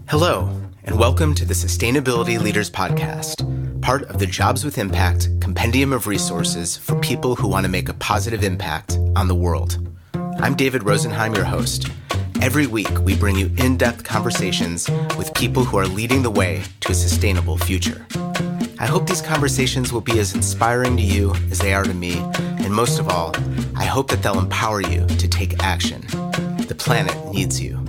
Hello, and welcome to the Sustainability Leaders Podcast, part of the Jobs with Impact compendium of resources for people who want to make a positive impact on the world. I'm David Rosenheim, your host. Every week, we bring you in-depth conversations with people who are leading the way to a sustainable future. I hope these conversations will be as inspiring to you as they are to me, and most of all, I hope that they'll empower you to take action. The planet needs you.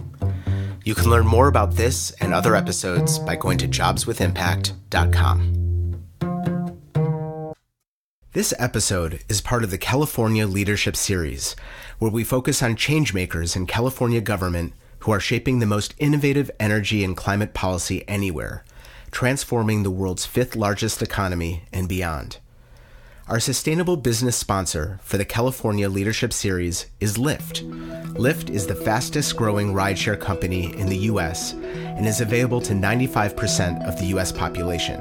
You can learn more about this and other episodes by going to jobswithimpact.com. This episode is part of the California Leadership Series, where we focus on changemakers in California government who are shaping the most innovative energy and climate policy anywhere, transforming the world's fifth largest economy and beyond. Our sustainable business sponsor for the California Leadership Series is Lyft. Lyft is the fastest growing rideshare company in the U.S. and is available to 95% of the U.S. population.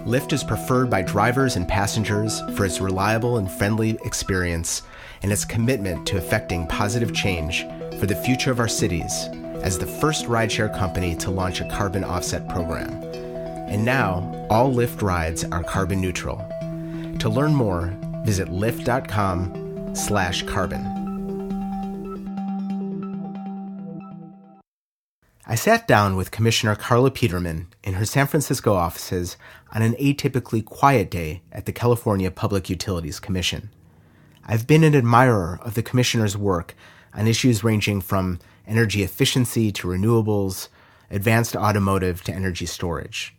Lyft is preferred by drivers and passengers for its reliable and friendly experience and its commitment to effecting positive change for the future of our cities as the first rideshare company to launch a carbon offset program. And now, all Lyft rides are carbon neutral. To learn more, visit lyft.com/carbon. I sat down with Commissioner Carla Peterman in her San Francisco offices on an atypically quiet day at the California Public Utilities Commission. I've been an admirer of the Commissioner's work on issues ranging from energy efficiency to renewables, advanced automotive to energy storage.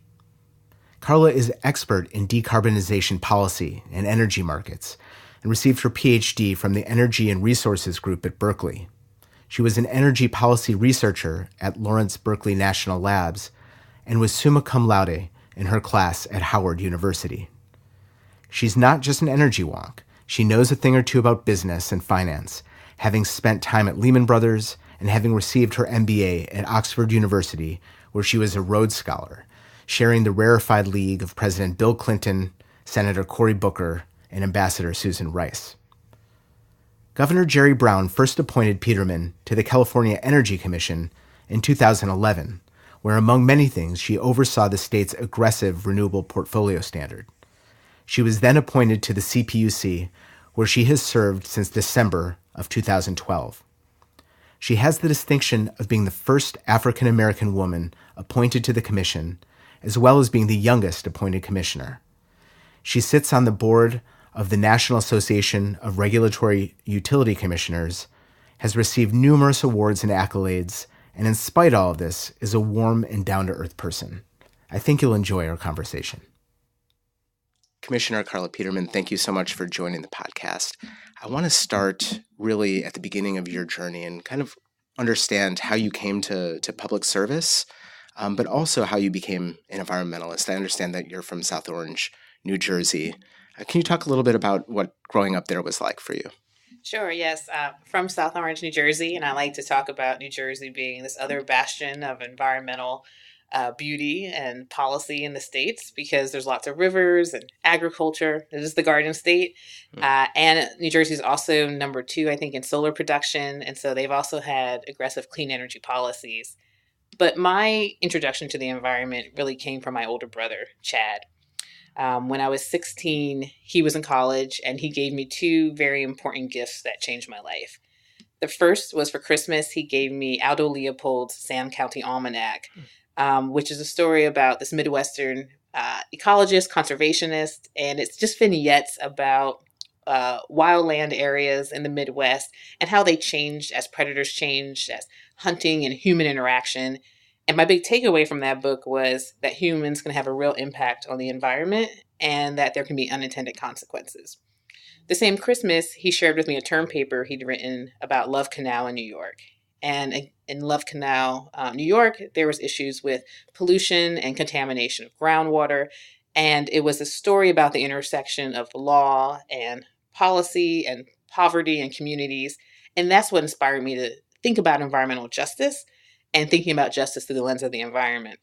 Carla is expert in decarbonization policy and energy markets and received her PhD from the Energy and Resources Group at Berkeley. She was an energy policy researcher at Lawrence Berkeley National Labs and was summa cum laude in her class at Howard University. She's not just an energy wonk. She knows a thing or two about business and finance, having spent time at Lehman Brothers and having received her MBA at Oxford University, where she was a Rhodes Scholar, sharing the rarefied league of President Bill Clinton, Senator Cory Booker, and Ambassador Susan Rice. Governor Jerry Brown first appointed Peterman to the California Energy Commission in 2011, where among many things she oversaw the state's aggressive renewable portfolio standard. She was then appointed to the CPUC, where she has served since December of 2012. She has the distinction of being the first African-American woman appointed to the commission, as well as being the youngest appointed commissioner. She sits on the board of the National Association of Regulatory Utility Commissioners, has received numerous awards and accolades, and in spite of all of this, is a warm and down-to-earth person. I think you'll enjoy our conversation. Commissioner Carla Peterman, thank you so much for joining the podcast. I want to start really at the beginning of your journey and kind of understand how you came to public service, but also how you became an environmentalist. I understand that you're from South Orange, New Jersey. Can you talk a little bit about what growing up there was like for you? Sure, yes. From South Orange, New Jersey, and I like to talk about New Jersey being this other bastion of environmental beauty and policy in the states because there's lots of rivers and agriculture. It is the Garden State. And New Jersey is also number 2, I think, in solar production. And so they've also had aggressive clean energy policies. But my introduction to the environment really came from my older brother, Chad. When I was 16, he was in college, and he gave me 2 very important gifts that changed my life. The first was for Christmas. He gave me Aldo Leopold's Sam County Almanac, which is a story about this Midwestern ecologist, conservationist, and it's just vignettes about wildland areas in the Midwest and how they changed as predators changed, as hunting and human interaction. And my big takeaway from that book was that humans can have a real impact on the environment and that there can be unintended consequences. The same Christmas, he shared with me a term paper he'd written about Love Canal in New York. And in Love Canal, New York, there was issues with pollution and contamination of groundwater. And it was a story about the intersection of law and policy and poverty and communities. And that's what inspired me to think about environmental justice and thinking about justice through the lens of the environment.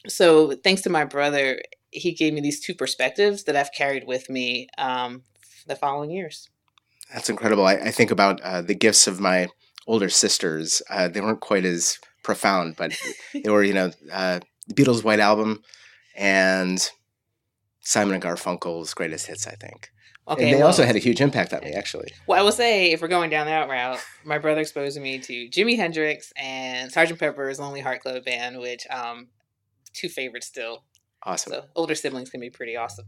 So thanks to my brother, he gave me these 2 perspectives that I've carried with me the following years. That's incredible. I think about the gifts of my older sisters. They weren't quite as profound, but they were, the Beatles' White Album and Simon and Garfunkel's Greatest Hits, I think. Okay, and they also had a huge impact on me, actually. Well, I will say, if we're going down that route, my brother exposed me to Jimi Hendrix and Sgt. Pepper's Lonely Heart Club Band, which two favorites still. Awesome. So older siblings can be pretty awesome.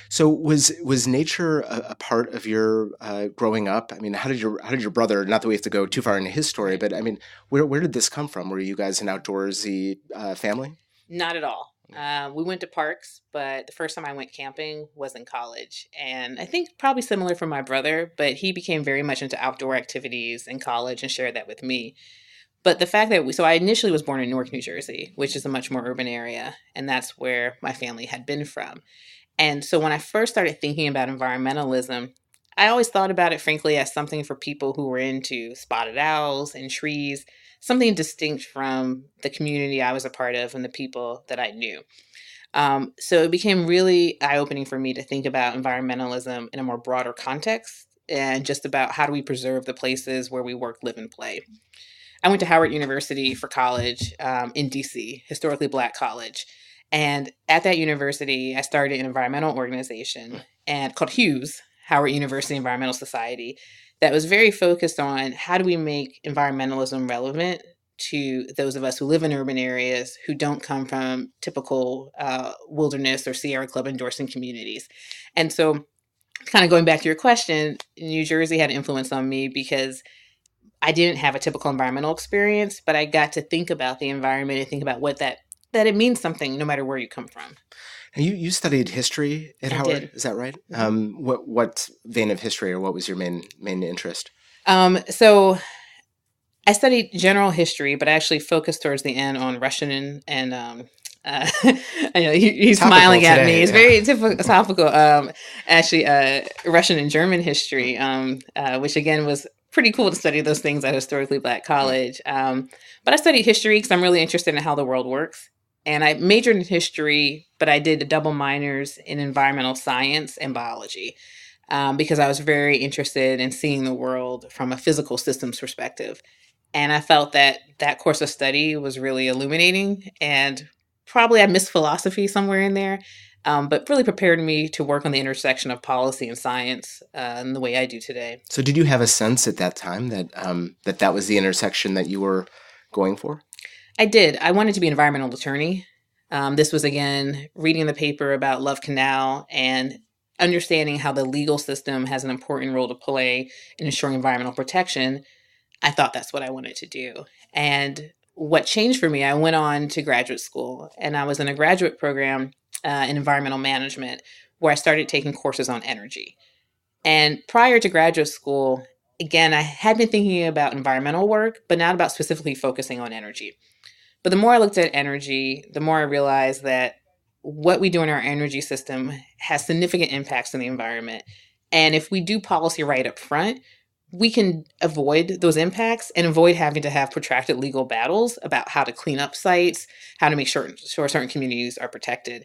So was nature a part of your growing up? I mean, how did your brother? Not that we have to go too far into his story, but I mean, where did this come from? Were you guys an outdoorsy family? Not at all. We went to parks, but the first time I went camping was in college. And I think probably similar for my brother, but he became very much into outdoor activities in college and shared that with me. But the fact that so I initially was born in Newark, New Jersey, which is a much more urban area. And that's where my family had been from. And so when I first started thinking about environmentalism, I always thought about it, frankly, as something for people who were into spotted owls and trees, something distinct from the community I was a part of and the people that I knew. So it became really eye-opening for me to think about environmentalism in a more broader context and just about how do we preserve the places where we work, live, and play. I went to Howard University for college in DC, historically Black college. And at that university, I started an environmental organization called Hughes, Howard University Environmental Society, that was very focused on how do we make environmentalism relevant to those of us who live in urban areas who don't come from typical wilderness or Sierra Club endorsing communities. And so kind of going back to your question, New Jersey had an influence on me because I didn't have a typical environmental experience, but I got to think about the environment and think about what that it means something no matter where you come from. And you studied history at Howard, did. Is that right? What vein of history, or what was your main interest? So I studied general history, but I actually focused towards the end on Russian and I know he's smiling at me. It's very topical. Actually, Russian and German history, which again was pretty cool to study those things at historically Black college. But I studied history because I'm really interested in how the world works. And I majored in history, but I did double minors in environmental science and biology because I was very interested in seeing the world from a physical systems perspective. And I felt that that course of study was really illuminating, and probably I missed philosophy somewhere in there, but really prepared me to work on the intersection of policy and science in the way I do today. So did you have a sense at that time that that was the intersection that you were going for? I did. I wanted to be an environmental attorney. This was, again, reading the paper about Love Canal and understanding how the legal system has an important role to play in ensuring environmental protection. I thought that's what I wanted to do. And what changed for me, I went on to graduate school, and I was in a graduate program in environmental management where I started taking courses on energy. And prior to graduate school, again, I had been thinking about environmental work, but not about specifically focusing on energy. But the more I looked at energy, the more I realized that what we do in our energy system has significant impacts on the environment. And if we do policy right up front, we can avoid those impacts and avoid having to have protracted legal battles about how to clean up sites, how to make sure certain communities are protected.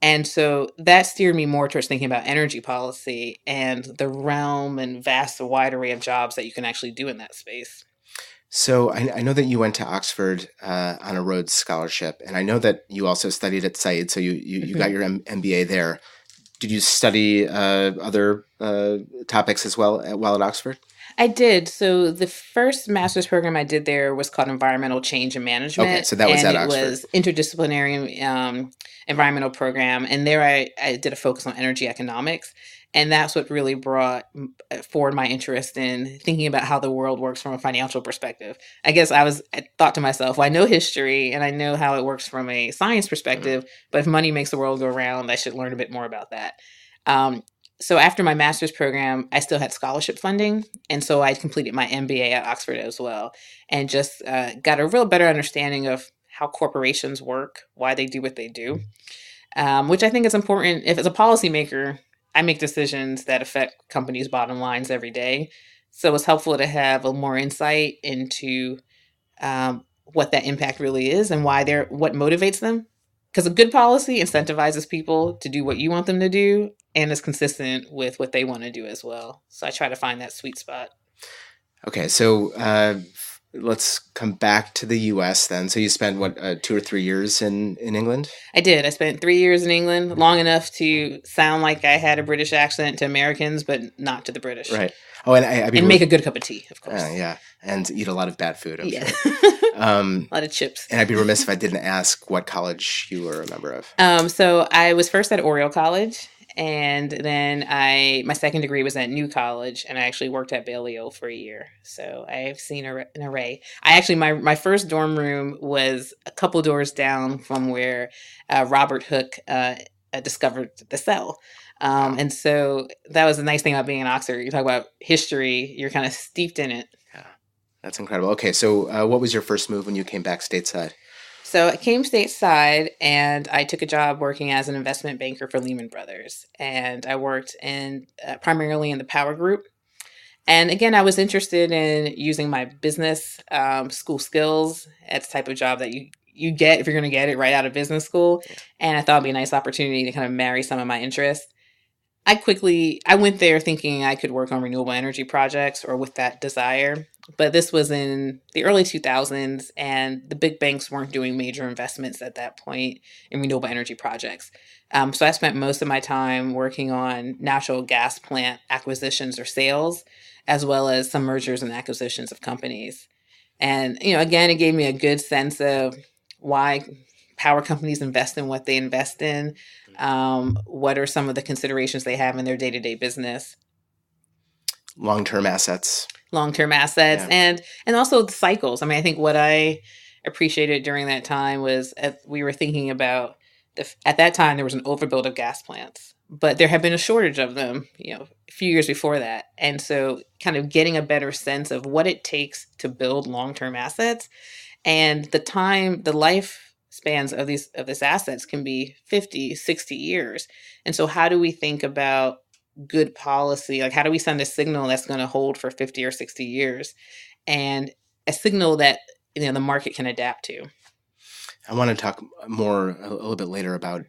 And so that steered me more towards thinking about energy policy and the realm and vast wide array of jobs that you can actually do in that space. So I know that you went to Oxford on a Rhodes Scholarship, and I know that you also studied at Said, so you got your MBA there. Did you study other topics as well while at Oxford? I did. So the first master's program I did there was called Environmental Change and Management. Okay, so that was at Oxford. It was interdisciplinary environmental program, and there I did a focus on energy economics. And that's what really brought forward my interest in thinking about how the world works from a financial perspective. I guess I thought to myself, well, I know history and I know how it works from a science perspective, but if money makes the world go round, I should learn a bit more about that. So after my master's program, I still had scholarship funding. And so I completed my MBA at Oxford as well, and just got a real better understanding of how corporations work, why they do what they do, which I think is important. If as a policymaker, I make decisions that affect companies' bottom lines every day. So it's helpful to have a more insight into what that impact really is and what motivates them. Because a good policy incentivizes people to do what you want them to do and is consistent with what they want to do as well. So I try to find that sweet spot. Okay, so let's come back to the U.S. then. So you spent, 2 or 3 years in England? I did. I spent 3 years in England, long enough to sound like I had a British accent to Americans, but not to the British. Right. Oh, and I'd be And make a good cup of tea, of course. yeah, and eat a lot of bad food, I'm sure. A lot of chips. And I'd be remiss if I didn't ask what college you were a member of. So I was first at Oriel College, and then my second degree was at New College, and I actually worked at Balliol for a year. So I've seen an array. I actually, my first dorm room was a couple doors down from where Robert Hooke discovered the cell. And so that was the nice thing about being in Oxford. You talk about history, you're kind of steeped in it. Yeah, that's incredible. Okay, so what was your first move when you came back stateside? So I came stateside and I took a job working as an investment banker for Lehman Brothers. And I worked primarily in the power group. And again, I was interested in using my business school skills. It's the type of job that you get if you're going to get it right out of business school. And I thought it'd be a nice opportunity to kind of marry some of my interests. I went there thinking I could work on renewable energy projects or with that desire. But this was in the early 2000s, and the big banks weren't doing major investments at that point in renewable energy projects. So I spent most of my time working on natural gas plant acquisitions or sales, as well as some mergers and acquisitions of companies. And, again, it gave me a good sense of why power companies invest in what they invest in. What are some of the considerations they have in their day-to-day business? Long-term assets. Yeah. And also the cycles. I mean, I think what I appreciated during that time was we were thinking about at that time there was an overbuild of gas plants, but there had been a shortage of them, a few years before that. And so kind of getting a better sense of what it takes to build long-term assets and the life spans of these assets can be 50, 60 years. And so how do we think about good policy? Like, how do we send a signal that's going to hold for 50 or 60 years and a signal that the market can adapt to? I want to talk more a little bit later about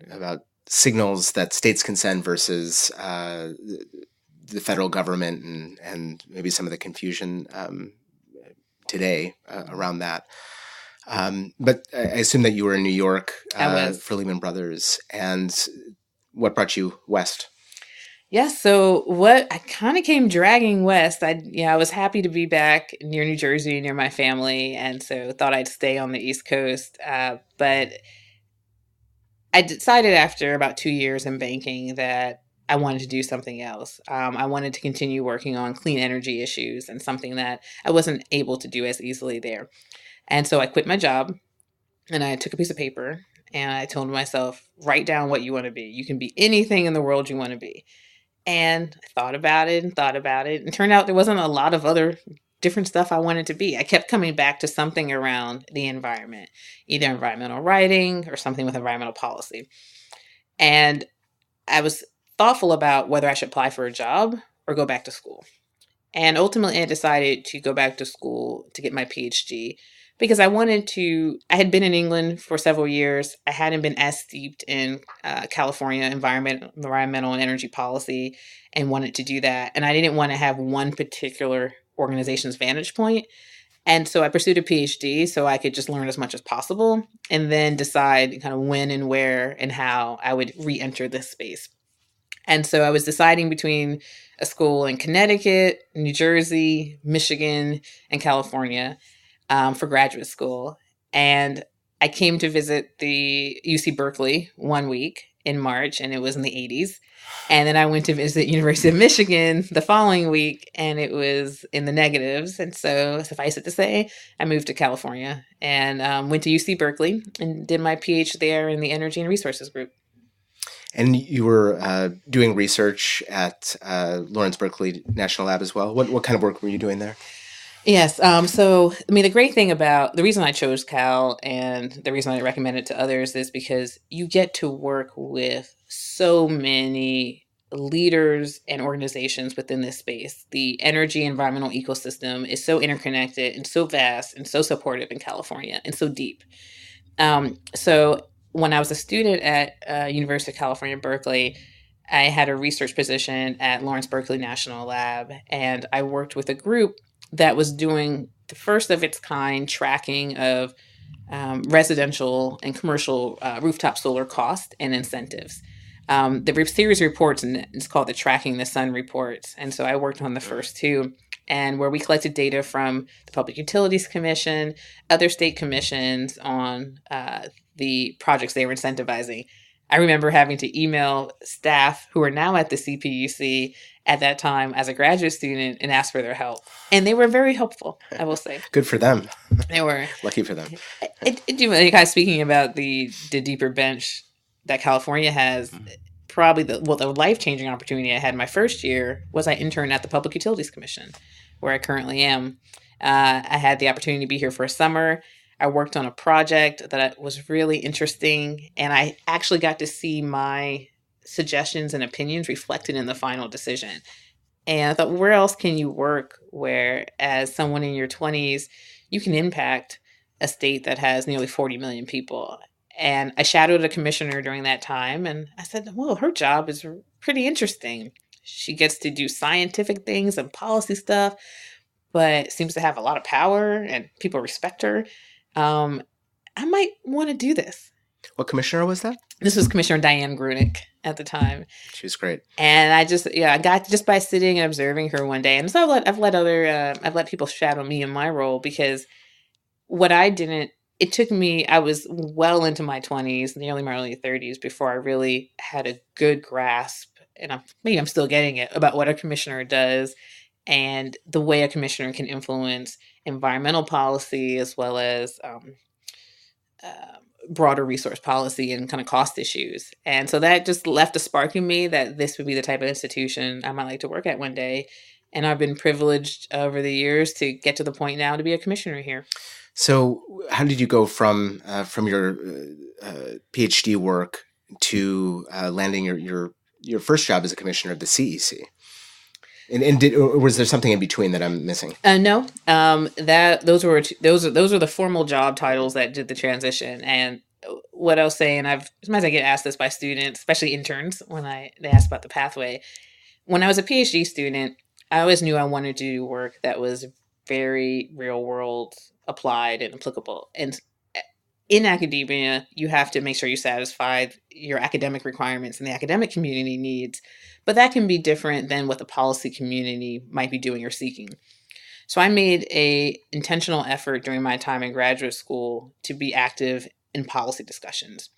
signals that states can send versus the federal government and maybe some of the confusion today around that. But I assume that you were in New York for Lehman Brothers. And what brought you west? Yes. So what I kind of came dragging west. I was happy to be back near New Jersey, near my family, and so thought I'd stay on the East Coast. But I decided after about 2 years in banking that I wanted to do something else. I wanted to continue working on clean energy issues and something that I wasn't able to do as easily there. And so I quit my job and I took a piece of paper and I told myself, write down what you want to be. You can be anything in the world you want to be. And I thought about it. And turned out there wasn't a lot of other different stuff I wanted to be. I kept coming back to something around the environment, either environmental writing or something with environmental policy. And I was thoughtful about whether I should apply for a job or go back to school. And ultimately I decided to go back to school to get my PhD because I had been in England for several years. I hadn't been as steeped in California environmental and energy policy and wanted to do that. And I didn't want to have one particular organization's vantage point. And so I pursued a PhD so I could just learn as much as possible and then decide kind of when and where and how I would re-enter this space. And so I was deciding between a school in Connecticut, New Jersey, Michigan, and California for graduate school. And I came to visit the UC Berkeley one week in March, and it was in the 80s. And then I went to visit University of Michigan the following week, and it was in the negatives. And so, suffice it to say, I moved to California and went to UC Berkeley and did my PhD there in the Energy and Resources group. And you were doing research at Lawrence Berkeley National Lab as well. What kind of work were you doing there? Yes. So, the great thing about the reason I chose Cal and the reason I recommend it to others is because you get to work with so many leaders and organizations within this space. The energy environmental ecosystem is so interconnected and so vast and so supportive in California and so deep. So when I was a student at University of California, Berkeley, I had a research position at Lawrence Berkeley National Lab, and I worked with a group that was doing the first of its kind tracking of residential and commercial rooftop solar cost and incentives. The series of reports, and it's called the Tracking the Sun reports. And so I worked on the first two, and where we collected data from the Public Utilities Commission, other state commissions on the projects they were incentivizing. I remember having to email staff who are now at the CPUC at that time as a graduate student and ask for their help. And they were very helpful, I will say. Good for them. They were. Lucky for them. Kind of speaking about the deeper bench that California has, probably the life-changing opportunity I had my first year was I interned at the Public Utilities Commission, where I currently am. I had the opportunity to be here for a summer. I worked on a project that was really interesting, and I actually got to see my suggestions and opinions reflected in the final decision. And I thought, where else can you work where, as someone in your 20s, you can impact a state that has nearly 40 million people? And I shadowed a commissioner during that time, and I said, well, her job is pretty interesting. She gets to do scientific things and policy stuff, but seems to have a lot of power, and people respect her. I might want to do this. What commissioner was that? This was Commissioner Diane Grunick at the time. She was great. And I got just by sitting and observing her one day. And so I've let people shadow me in my role, because it took me, I was well into my 20s, nearly my early 30s, before I really had a good grasp, and maybe I'm still getting it, about what a commissioner does and the way a commissioner can influence environmental policy as well as broader resource policy and kind of cost issues. And so that just left a spark in me that this would be the type of institution I might like to work at one day. And I've been privileged over the years to get to the point now to be a commissioner here. So how did you go from your PhD work to landing your first job as a commissioner of the CEC? And was there something in between that I'm missing? No, those are the formal job titles that did the transition. And what I'll say, and sometimes I get asked this by students, especially interns, when they ask about the pathway. When I was a PhD student, I always knew I wanted to do work that was very real world, applied, and applicable. And in academia, you have to make sure you satisfy your academic requirements and the academic community needs. But that can be different than what the policy community might be doing or seeking. So I made an intentional effort during my time in graduate school to be active in policy discussions.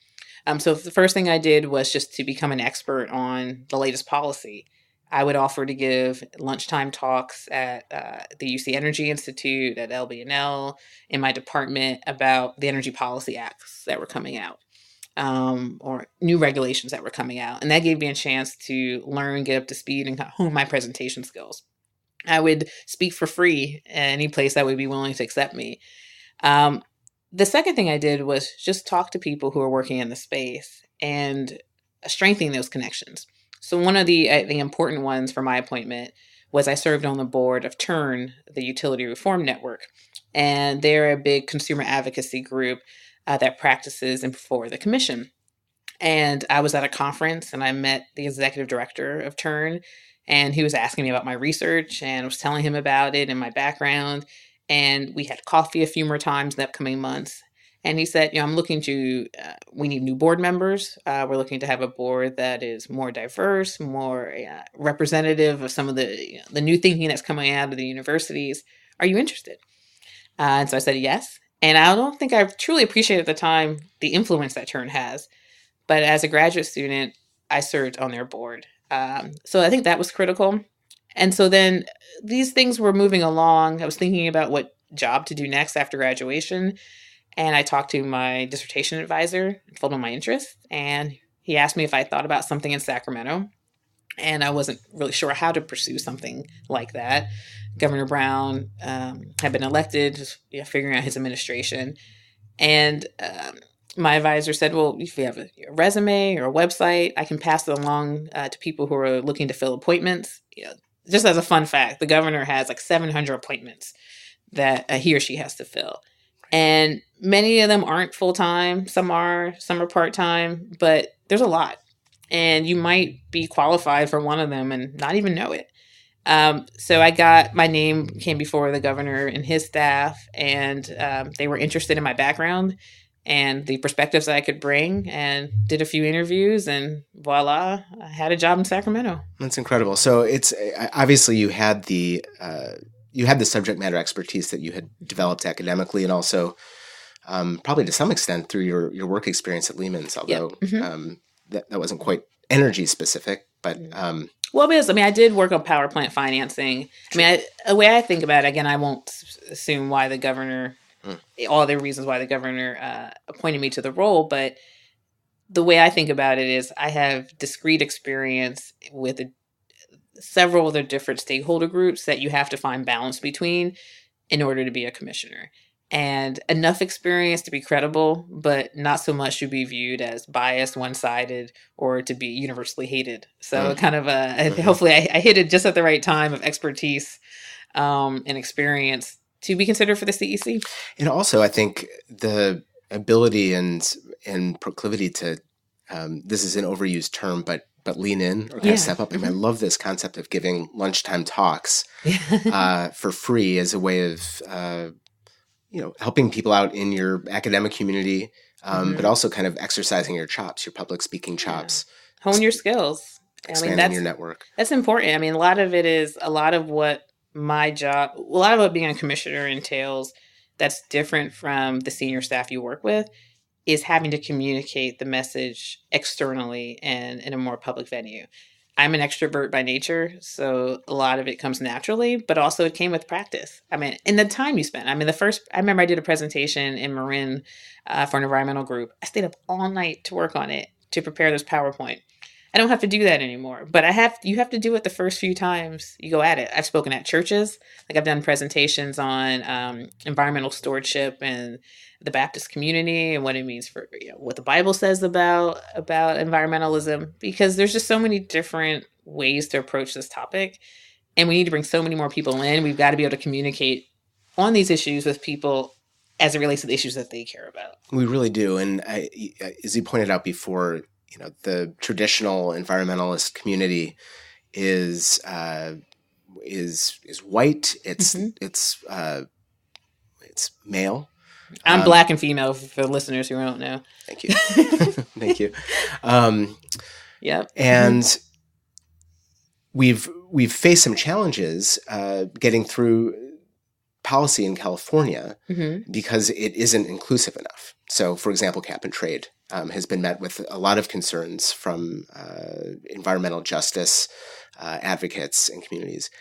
So the first thing I did was just to become an expert on the latest policy. I would offer to give lunchtime talks at the UC Energy Institute, at LBNL, in my department about the energy policy acts that were coming out. Or new regulations that were coming out. And that gave me a chance to learn, get up to speed, and hone my presentation skills. I would speak for free at any place that would be willing to accept me. The second thing I did was just talk to people who are working in the space and strengthening those connections. So one of the important ones for my appointment was I served on the board of TURN, the Utility Reform Network. And they're a big consumer advocacy group that practices and for the commission. And I was at a conference and I met the executive director of TURN, and he was asking me about my research, and I was telling him about it and my background. And we had coffee a few more times in the upcoming months. And he said, I'm looking to, we need new board members. We're looking to have a board that is more diverse, more representative of some of the new thinking that's coming out of the universities. Are you interested? And so I said, yes. And I don't think I truly appreciated at the time the influence that TURN has. But as a graduate student, I served on their board. So I think that was critical. And so then these things were moving along. I was thinking about what job to do next after graduation. And I talked to my dissertation advisor and told him my interest. And he asked me if I thought about something in Sacramento. And I wasn't really sure how to pursue something like that. Governor Brown had been elected, just figuring out his administration. And my advisor said, well, if you have a resume or a website, I can pass it along to people who are looking to fill appointments. Just as a fun fact, the governor has like 700 appointments that he or she has to fill. And many of them aren't full-time. Some are part-time, but there's a lot. And you might be qualified for one of them and not even know it. So I got my name came before the governor and his staff, and they were interested in my background and the perspectives that I could bring, and did a few interviews, and voila, I had a job in Sacramento. That's incredible. So it's obviously you had the subject matter expertise that you had developed academically, and also probably to some extent through your work experience at Lehman's, although Yep. Mm-hmm. That wasn't quite energy specific, but Well, because I did work on power plant financing. The way I think about it, again, I won't assume why the governor, all the reasons why the governor appointed me to the role, but the way I think about it is I have discrete experience with several of the different stakeholder groups that you have to find balance between in order to be a commissioner. And enough experience to be credible, but not so much to be viewed as biased, one-sided, or to be universally hated. So kind of hopefully I hit it just at the right time of expertise and experience to be considered for the CEC. And also, I think the ability and proclivity to this is an overused term, but lean in or kind of step up. I mean, I love this concept of giving lunchtime talks for free as a way of helping people out in your academic community, but also kind of exercising your chops, your public speaking chops. Hone your skills. Expanding your network. That's important. A lot of what my job, a lot of what being a commissioner entails that's different from the senior staff you work with is having to communicate the message externally and in a more public venue. I'm an extrovert by nature, so a lot of it comes naturally, but also it came with practice. In the time you spent. I remember I did a presentation in Marin for an environmental group. I stayed up all night to work on it, to prepare this PowerPoint. I don't have to do that anymore, but you have to do it the first few times you go at it. I've spoken at churches, like I've done presentations on environmental stewardship and the Baptist community and what it means for what the Bible says about environmentalism, because there's just so many different ways to approach this topic, and we need to bring so many more people in. We've got to be able to communicate on these issues with people as it relates to the issues that they care about. We really do, and as you pointed out before, the traditional environmentalist community is white. It's male. I'm Black and female for listeners who don't know. Thank you. Thank you. Yep. And we've faced some challenges getting through policy in California because it isn't inclusive enough. So, for example, cap and trade has been met with a lot of concerns from environmental justice advocates and communities.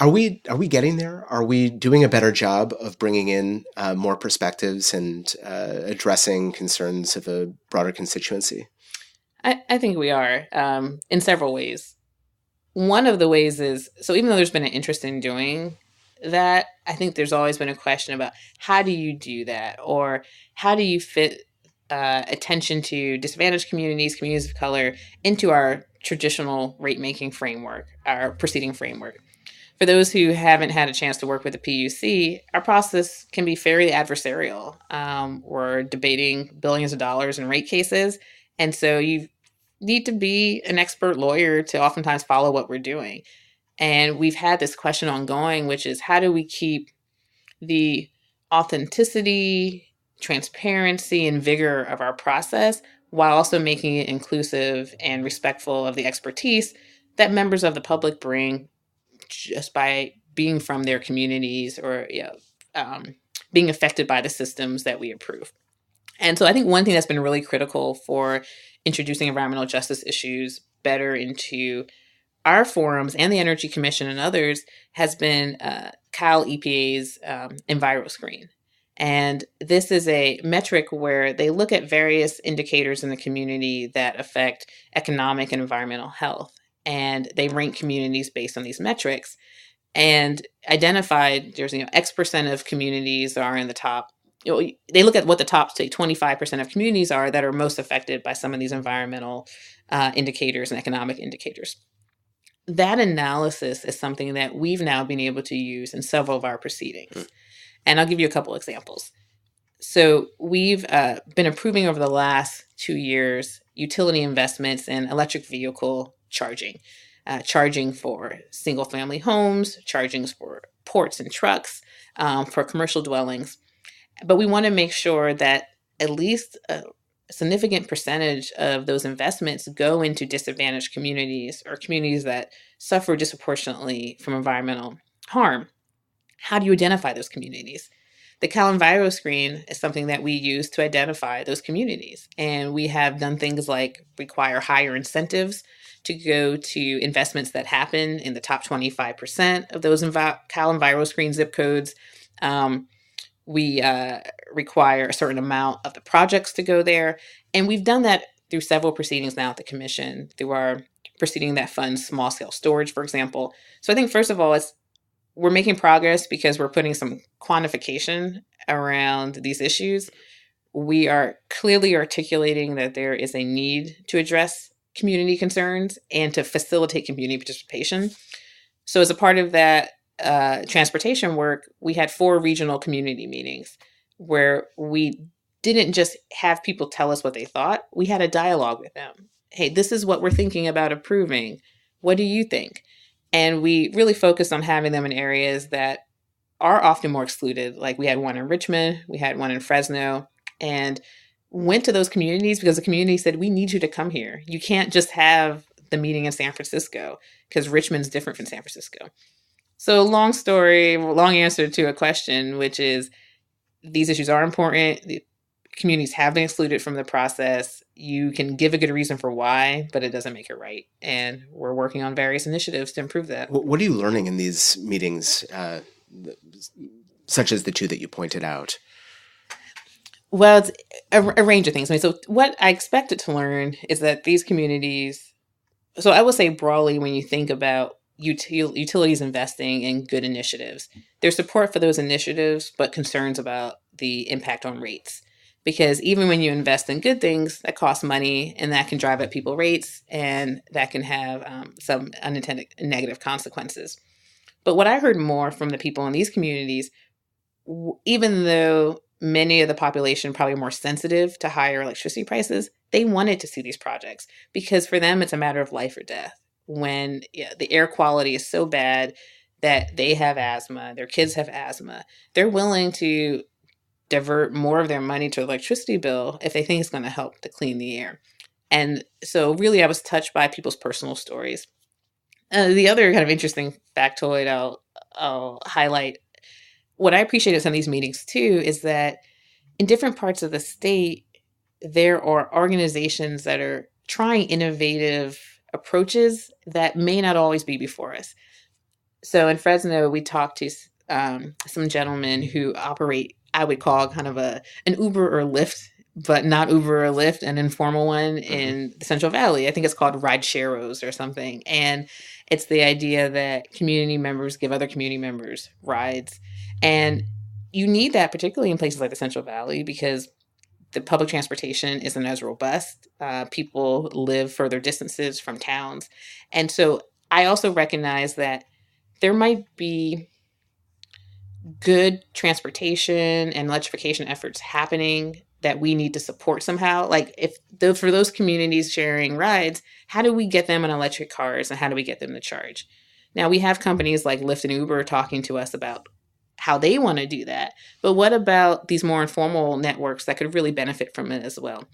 Are we getting there? Are we doing a better job of bringing in more perspectives and addressing concerns of a broader constituency? I think we are in several ways. One of the ways is, so even though there's been an interest in doing that, I think there's always been a question about how do you do that, or how do you fit attention to disadvantaged communities, communities of color, into our traditional rate-making framework, our proceeding framework. For those who haven't had a chance to work with the PUC, our process can be fairly adversarial. We're debating billions of dollars in rate cases, and so you need to be an expert lawyer to oftentimes follow what we're doing. And we've had this question ongoing, which is how do we keep the authenticity, transparency, and vigor of our process while also making it inclusive and respectful of the expertise that members of the public bring just by being from their communities or being affected by the systems that we approve. And so I think one thing that's been really critical for introducing environmental justice issues better into our forums and the Energy Commission and others has been Cal EPA's EnviroScreen. And this is a metric where they look at various indicators in the community that affect economic and environmental health. And they rank communities based on these metrics and identified there's X percent of communities are in the top. They look at what the top, say, 25% of communities are that are most affected by some of these environmental indicators and economic indicators. That analysis is something that we've now been able to use in several of our proceedings. And I'll give you a couple examples. So we've been approving over the last 2 years utility investments in electric vehicle charging. charging for single-family homes, charging for ports and trucks, for commercial dwellings. But we want to make sure that at least a significant percentage of those investments go into disadvantaged communities or communities that suffer disproportionately from environmental harm. How do you identify those communities? The CalEnviro screen is something that we use to identify those communities. And we have done things like require higher incentives to go to investments that happen in the top 25% of those CalEnviro screen zip codes. We require a certain amount of the projects to go there. And we've done that through several proceedings now at the Commission, through our proceeding that funds small scale storage, for example. So I think, first of all, we're making progress because we're putting some quantification around these issues. We are clearly articulating that there is a need to address community concerns and to facilitate community participation. So as a part of that transportation work, we had 4 regional community meetings where we didn't just have people tell us what they thought. We had a dialogue with them. Hey, this is what we're thinking about approving. What do you think? And we really focused on having them in areas that are often more excluded. Like we had one in Richmond, we had one in Fresno, and went to those communities because the community said, we need you to come here. You can't just have the meeting in San Francisco because Richmond's different from San Francisco. So long story, long answer to a question, which is these issues are important. The communities have been excluded from the process. You can give a good reason for why, but it doesn't make it right. And we're working on various initiatives to improve that. What are you learning in these meetings, such as the 2 that you pointed out? Well, it's a range of things. I mean, so what I expected to learn is that these communities, so I would say broadly, when you think about utilities investing in good initiatives, there's support for those initiatives, but concerns about the impact on rates. Because even when you invest in good things, that costs money and that can drive up people's rates and that can have some unintended negative consequences. But what I heard more from the people in these communities, even though many of the population probably more sensitive to higher electricity prices, they wanted to see these projects because for them, it's a matter of life or death. When the air quality is so bad that they have asthma, their kids have asthma, they're willing to divert more of their money to electricity bill if they think it's going to help to clean the air. And so really I was touched by people's personal stories. The other kind of interesting factoid I'll highlight, what I appreciated some of these meetings too, is that in different parts of the state, there are organizations that are trying innovative approaches that may not always be before us. So in Fresno, we talked to some gentlemen who operate, I would call kind of an Uber or Lyft, but not Uber or Lyft, an informal one in the Central Valley. I think it's called Ride Sharos or something. And it's the idea that community members give other community members rides. And you need that particularly in places like the Central Valley because the public transportation isn't as robust. People live further distances from towns. And so I also recognize that there might be good transportation and electrification efforts happening that we need to support somehow. Like for those communities sharing rides, how do we get them in electric cars and how do we get them to charge? Now we have companies like Lyft and Uber talking to us about how they want to do that. But what about these more informal networks that could really benefit from it as well?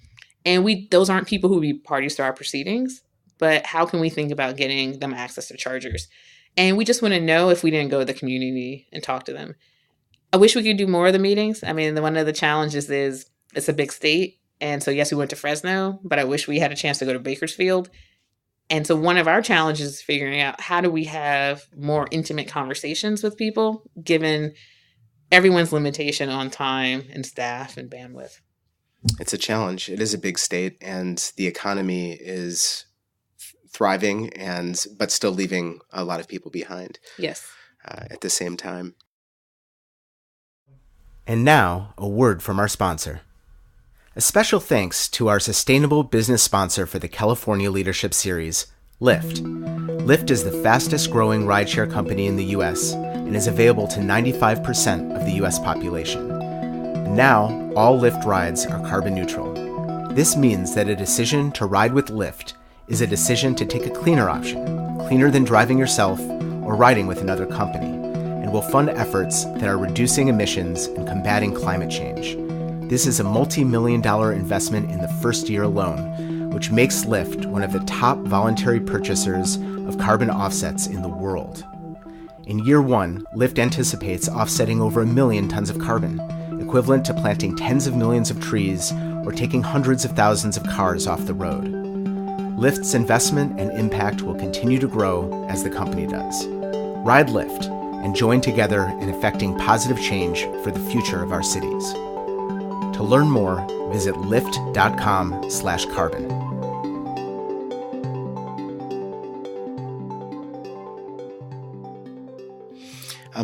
And those aren't people who would be parties to our proceedings, but how can we think about getting them access to chargers? And we just want to know if we didn't go to the community and talk to them. I wish we could do more of the meetings. I mean, one of the challenges is it's a big state. And so, yes, we went to Fresno, but I wish we had a chance to go to Bakersfield. And so one of our challenges is figuring out how do we have more intimate conversations with people, given everyone's limitation on time and staff and bandwidth. It's a challenge. It is a big state, and the economy is thriving, but still leaving a lot of people behind. Yes. At the same time. And now, a word from our sponsor. A special thanks to our sustainable business sponsor for the California Leadership Series, Lyft. Lyft is the fastest growing rideshare company in the U.S. and is available to 95% of the U.S. population. Now, all Lyft rides are carbon neutral. This means that a decision to ride with Lyft is a decision to take a cleaner option, cleaner than driving yourself or riding with another company, and will fund efforts that are reducing emissions and combating climate change. This is a multi-million-dollar investment in the first year alone, which makes Lyft one of the top voluntary purchasers of carbon offsets in the world. In year one, Lyft anticipates offsetting over 1 million tons of carbon, equivalent to planting tens of millions of trees or taking hundreds of thousands of cars off the road. Lyft's investment and impact will continue to grow as the company does. Ride Lyft and join together in effecting positive change for the future of our cities. To learn more, visit lyft.com/carbon.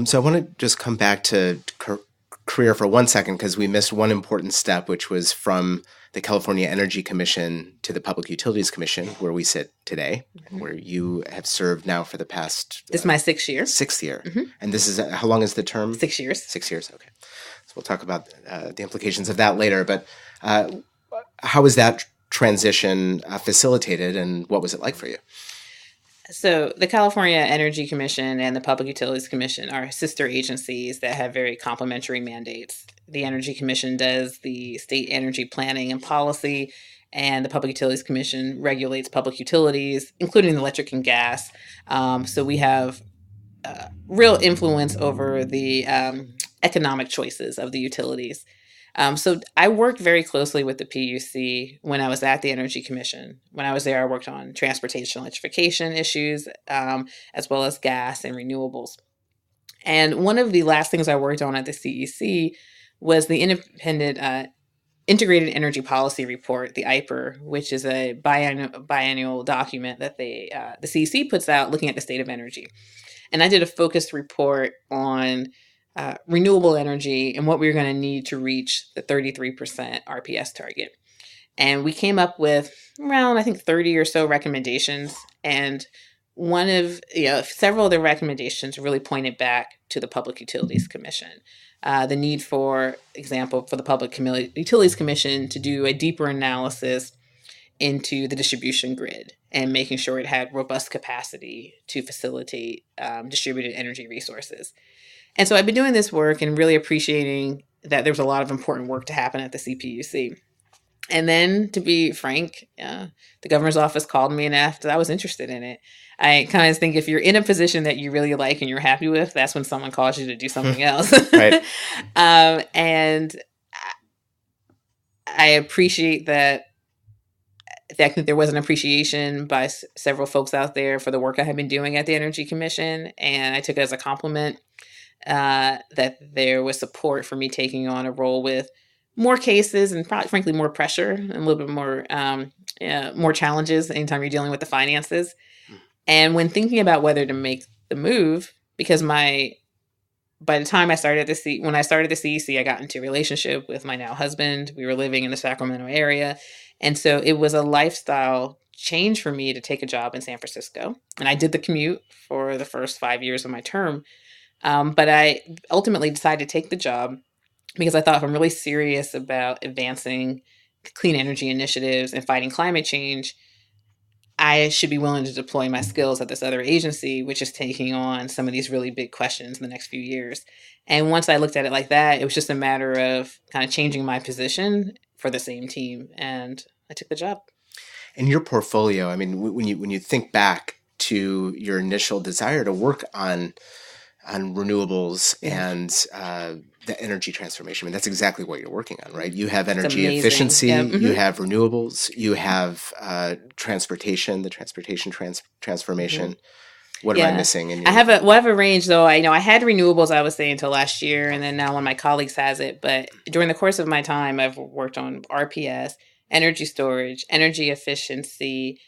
So I want to just come back to career for 1 second, because we missed one important step, which was from the California Energy Commission to the Public Utilities Commission, where we sit today, and where you have served now for the past... This is my 6th year. 6th year. And this is, how long is the term? 6 years. 6 years, okay. So we'll talk about the implications of that later, but how was that transition facilitated, and what was it like for you? So the California Energy Commission and the Public Utilities Commission are sister agencies that have very complementary mandates. The Energy Commission does the state energy planning and policy, and the Public Utilities Commission regulates public utilities, including electric and gas. So we have real influence over the economic choices of the utilities. So I worked very closely with the PUC when I was at the Energy Commission. When I was there, I worked on transportation electrification issues, as well as gas and renewables. And one of the last things I worked on at the CEC was the independent Integrated Energy Policy Report, the IPER, which is a biannual document that the CEC puts out looking at the state of energy. And I did a focused report on renewable energy and what we were going to need to reach the 33% RPS target. And we came up with around, I think, 30 or so recommendations. And several of the recommendations really pointed back to the Public Utilities Commission. The need, for example, for the Public Utilities Commission to do a deeper analysis into the distribution grid and making sure it had robust capacity to facilitate distributed energy resources. And so I've been doing this work and really appreciating that there's a lot of important work to happen at the CPUC. And then, to be frank, the governor's office called me and asked if I was interested in it. I kind of think if you're in a position that you really like and you're happy with, that's when someone calls you to do something else. Right. And I appreciate that there was an appreciation by several folks out there for the work I have been doing at the Energy Commission. And I took it as a compliment that there was support for me taking on a role with more cases and frankly more pressure and a little bit more challenges anytime you're dealing with the finances. And when thinking about whether to make the move, because by the time when I started the CEC, I got into a relationship with my now husband. We were living in the Sacramento area. And so it was a lifestyle change for me to take a job in San Francisco. And I did the commute for the first 5 years of my term. But I ultimately decided to take the job because I thought if I'm really serious about advancing clean energy initiatives and fighting climate change, I should be willing to deploy my skills at this other agency, which is taking on some of these really big questions in the next few years. And once I looked at it like that, it was just a matter of kind of changing my position for the same team. And I took the job. And your portfolio, I mean, when you think back to your initial desire to work on renewables and the energy transformation. I mean, that's exactly what you're working on, right? You have energy efficiency, you have renewables, you have transportation, the transportation transformation. What am I missing? I have a range, though. I had renewables, I would say, until last year, and then now one of my colleagues has it. But during the course of my time, I've worked on RPS, energy storage, energy efficiency,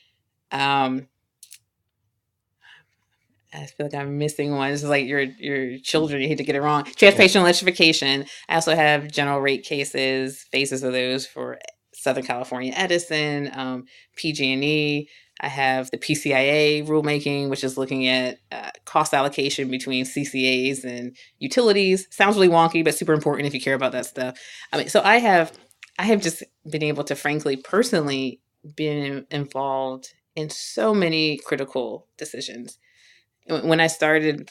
I feel like I'm missing one. It's like your children. You hate to get it wrong. Transportation electrification. I also have general rate cases, phases of those for Southern California Edison, PG&E. I have the PCIA rulemaking, which is looking at cost allocation between CCAs and utilities. Sounds really wonky, but super important if you care about that stuff. So I have just been able to, frankly, personally been involved in so many critical decisions. When I started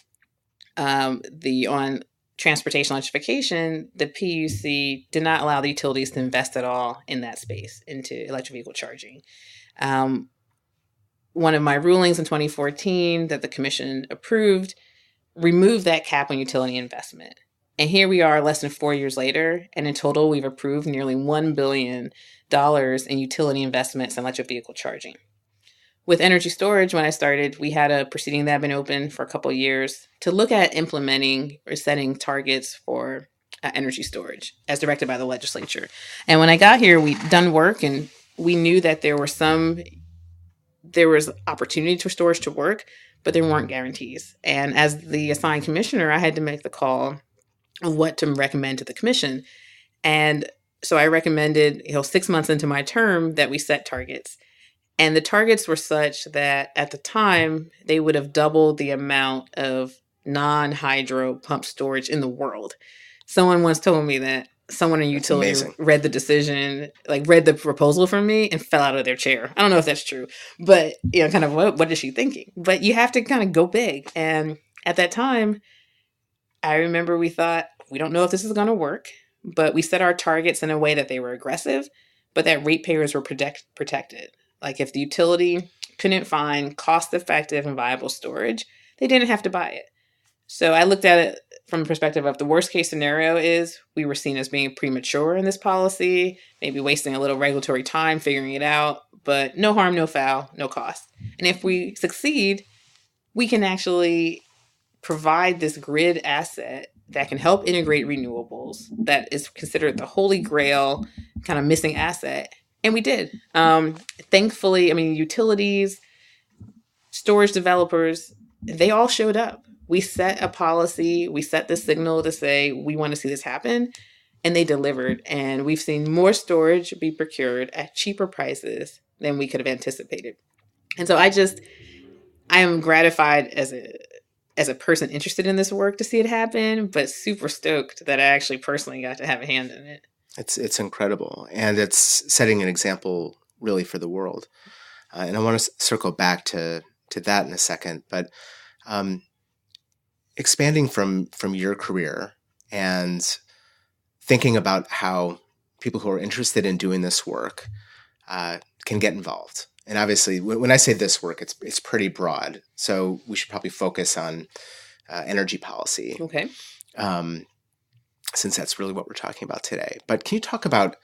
the on transportation electrification, the PUC did not allow the utilities to invest at all in that space into electric vehicle charging. Um, One of my rulings in 2014 that the commission approved removed that cap on utility investment. And here we are less than 4 years later, and in total, we've approved nearly $1 billion in utility investments in electric vehicle charging. With energy storage, when I started, we had a proceeding that had been open for a couple of years to look at implementing or setting targets for energy storage as directed by the legislature. And when I got here, we'd done work and we knew that there was opportunity for storage to work, but there weren't guarantees. And as the assigned commissioner, I had to make the call of what to recommend to the commission. And so I recommended, 6 months into my term, that we set targets. And the targets were such that at the time, they would have doubled the amount of non-hydro pump storage in the world. Someone once told me that someone in utility read the decision, read the proposal from me and fell out of their chair. I don't know if that's true, but kind of what is she thinking? But you have to kind of go big. And at that time, I remember we thought, we don't know if this is going to work, but we set our targets in a way that they were aggressive, but that ratepayers were protected. Like if the utility couldn't find cost-effective and viable storage, they didn't have to buy it. So I looked at it from the perspective of the worst case scenario is we were seen as being premature in this policy, maybe wasting a little regulatory time figuring it out, but no harm, no foul, no cost. And if we succeed, we can actually provide this grid asset that can help integrate renewables that is considered the holy grail kind of missing asset. And we did. Thankfully, utilities, storage developers, they all showed up. We set a policy, we set the signal to say, we want to see this happen, and they delivered. And we've seen more storage be procured at cheaper prices than we could have anticipated. And so I am gratified as a person interested in this work to see it happen, but super stoked that I actually personally got to have a hand in it. It's incredible. And it's setting an example really for the world. And I want to circle back to that in a second, but expanding from your career and thinking about how people who are interested in doing this work can get involved. And obviously, when I say this work, it's pretty broad. So we should probably focus on energy policy. Okay. Since that's really what we're talking about today. But can you talk about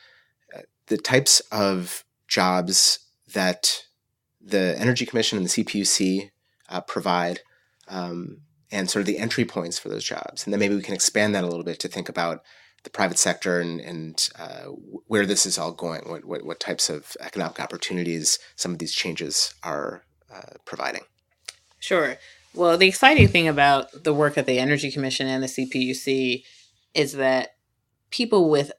the types of jobs that the Energy Commission and the CPUC provide, and sort of the entry points for those jobs? And then maybe we can expand that a little bit to think about the private sector and where this is all going, what types of economic opportunities some of these changes are providing. Sure. Well, the exciting thing about the work of the Energy Commission and the CPUC is that people with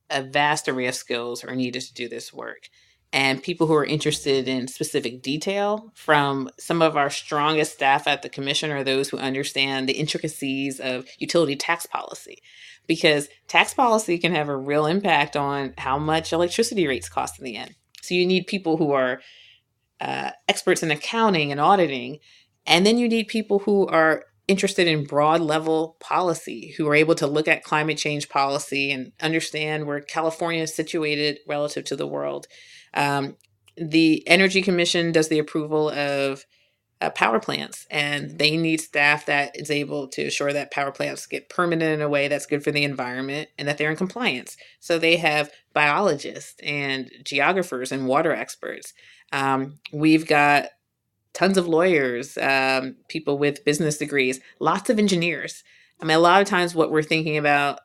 a vast array of skills are needed to do this work. And people who are interested in specific detail, from some of our strongest staff at the commission, are those who understand the intricacies of utility tax policy. Because tax policy can have a real impact on how much electricity rates cost in the end. So you need people who are experts in accounting and auditing. And then you need people who are interested in broad level policy, who are able to look at climate change policy and understand where California is situated relative to the world. The Energy Commission does the approval of power plants, and they need staff that is able to ensure that power plants get permitted in a way that's good for the environment and that they're in compliance. So they have biologists and geographers and water experts. We've got tons of lawyers, people with business degrees, lots of engineers. A lot of times what we're thinking about,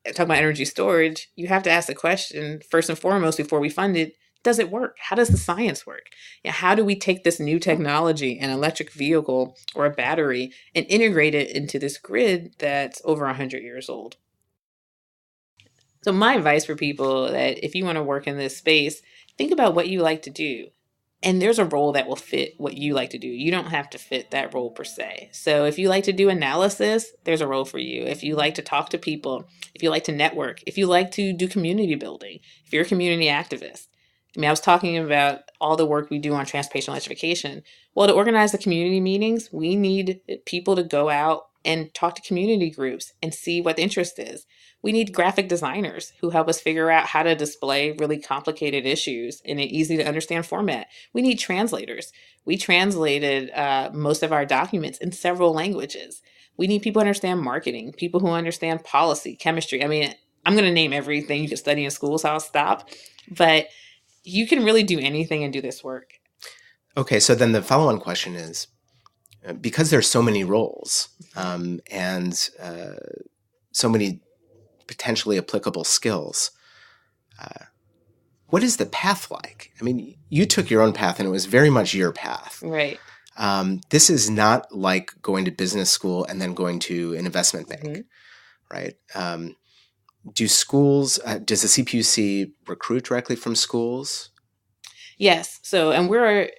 talking about energy storage, you have to ask the question, first and foremost, before we fund it, does it work? How does the science work? How do we take this new technology, an electric vehicle or a battery, and integrate it into this grid that's over 100 years old? So my advice for people that if you want to work in this space, think about what you like to do. And there's a role that will fit what you like to do. You don't have to fit that role per se. So if you like to do analysis, there's a role for you. If you like to talk to people, if you like to network, if you like to do community building, if you're a community activist, I mean, I was talking about all the work we do on transportation electrification. Well, to organize the community meetings, we need people to go out and talk to community groups and see what the interest is. We need graphic designers who help us figure out how to display really complicated issues in an easy to understand format. We need translators. We translated most of our documents in several languages. We need people who understand marketing, people who understand policy, chemistry. I mean, I'm going to name everything you can study in school, so I'll stop. But you can really do anything and do this work. Okay, so then the follow-on question is, because there's so many roles and so many potentially applicable skills, what is the path like? I mean, you took your own path and it was very much your path. Right. This is not like going to business school and then going to an investment bank, right? Do schools, does the CPUC recruit directly from schools? Yes. So, and we're